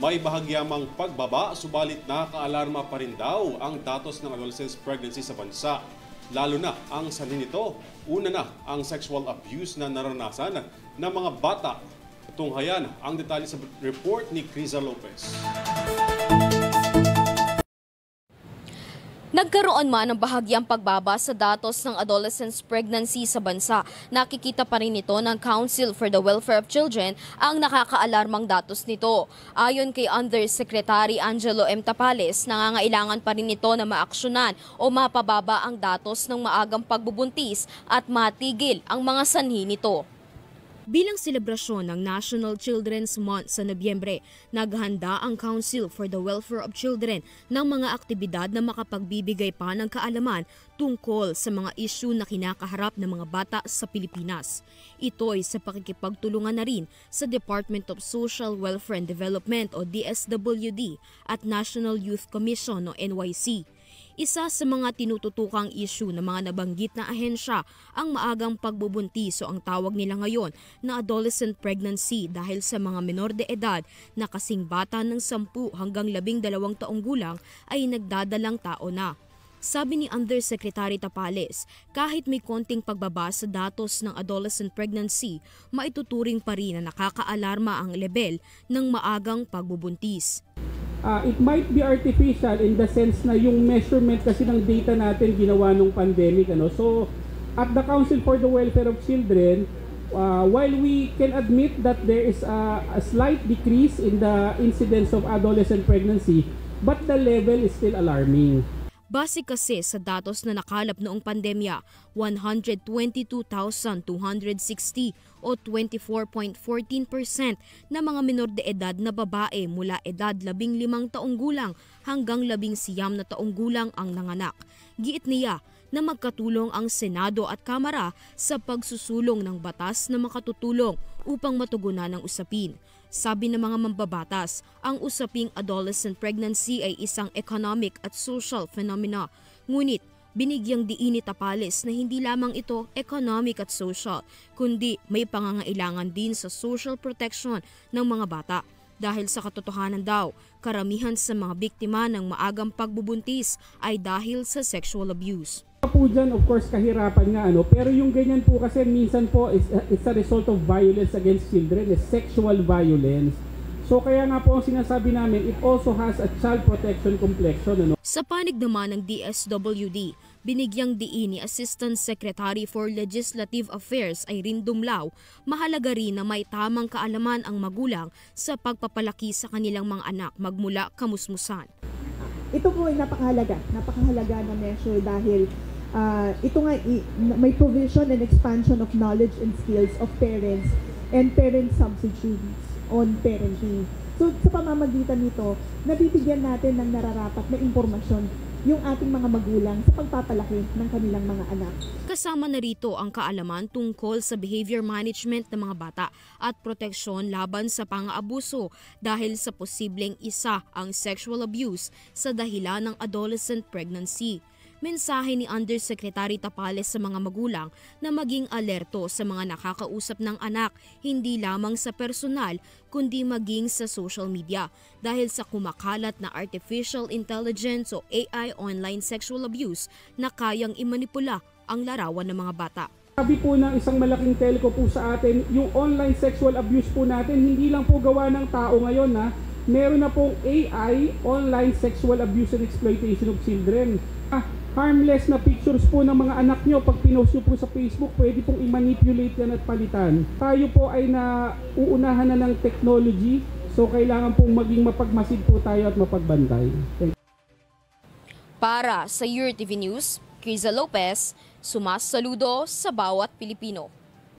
may bahagyamang pagbaba, subalit nakakaalarma pa rin daw ang datos ng adolescent pregnancy sa bansa. Lalo na ang sanhi nito, una na ang sexual abuse na naranasan ng mga bata. Tunghayan ang detalye sa report ni Criza Lopez. Nagkaroon man ng bahagyang pagbaba sa datos ng adolescent pregnancy sa bansa, nakikita pa rin ito ng Council for the Welfare of Children ang nakakaalarmang datos nito. Ayon kay Undersecretary Angelo M. Tapales, nangangailangan pa rin ito na maaksyonan o mapababa ang datos ng maagang pagbubuntis at matigil ang mga sanhi nito. Bilang selebrasyon ng National Children's Month sa Nobyembre, naghanda ang Council for the Welfare of Children ng mga aktibidad na makapagbibigay pa ng kaalaman tungkol sa mga isyu na kinakaharap ng mga bata sa Pilipinas. Ito ay sa pakikipagtulungan na rin sa Department of Social Welfare and Development o DSWD at National Youth Commission o NYC. Isa sa mga tinututukang issue ng mga nabanggit na ahensya ang maagang pagbubuntis o ang tawag nila ngayon na adolescent pregnancy dahil sa mga menor de edad na kasing bata ng 10 hanggang 12 taong gulang ay nagdadalang tao na. Sabi ni Undersecretary Tapales, kahit may konting pagbaba sa datos ng adolescent pregnancy, maituturing pa rin na nakakaalarma ang level ng maagang pagbubuntis. It might be artificial in the sense na yung measurement kasi ng data natin ginawa nung pandemic. So, at the Council for the Welfare of Children, while we can admit that there is a slight decrease in the incidence of adolescent pregnancy, but the level is still alarming. Base kasi sa datos na nakalap noong pandemya, 122,260 o 24.14% na mga menor de edad na babae mula edad 15 taong gulang hanggang 19 na taong gulang ang nanganak. Giit niya na magkatulong ang Senado at Kamara sa pagsusulong ng batas na makatutulong upang matugunan ang usapin. Sabi ng mga mambabatas, ang usaping adolescent pregnancy ay isang economic at social phenomena. Ngunit, binigyang diin ni Tapales na hindi lamang ito economic at social, kundi may pangangailangan din sa social protection ng mga bata. Dahil sa katotohanan daw, karamihan sa mga biktima ng maagang pagbubuntis ay dahil sa sexual abuse. Po dyan, of course, kahirapan nga, pero yung ganyan po kasi minsan po it's a result of violence against children, sexual violence. So kaya nga po ang sinasabi namin, it also has a child protection complexion. Sa panig naman ng DSWD, binigyang diin ni Assistant Secretary for Legislative Affairs Irene Dumlao, mahalaga rin na may tamang kaalaman ang magulang sa pagpapalaki sa kanilang mga anak magmula kamusmusan. Ito po ay napakahalaga na measure dahil ito nga may provision and expansion of knowledge and skills of parents and parent substitutes on parenting. So sa pamamagitan nito, nabibigyan natin ng nararapat na impormasyon yung ating mga magulang sa pagpapalaki ng kanilang mga anak. Kasama na rito ang kaalaman tungkol sa behavior management ng mga bata at proteksyon laban sa pang-aabuso dahil sa posibleng isa ang sexual abuse sa dahilan ng adolescent pregnancy. Mensahe ni Undersecretary Tapales sa mga magulang na maging alerto sa mga nakakausap ng anak hindi lamang sa personal kundi maging sa social media dahil sa kumakalat na artificial intelligence o AI online sexual abuse na kayang imanipula ang larawan ng mga bata. Sabi po ng isang malaking telco po sa atin, yung online sexual abuse po natin hindi lang po gawa ng tao ngayon. Meron na pong AI, online sexual abuse and exploitation of children. Harmless na pictures po ng mga anak nyo, pag pinost nyo po sa Facebook, pwede pong i-manipulate yan at palitan. Tayo po ay nauunahan na ng technology, so kailangan pong maging mapagmasid po tayo at mapagbantay. Para sa URTV News, Criza Lopez, sumasaludo sa bawat Pilipino.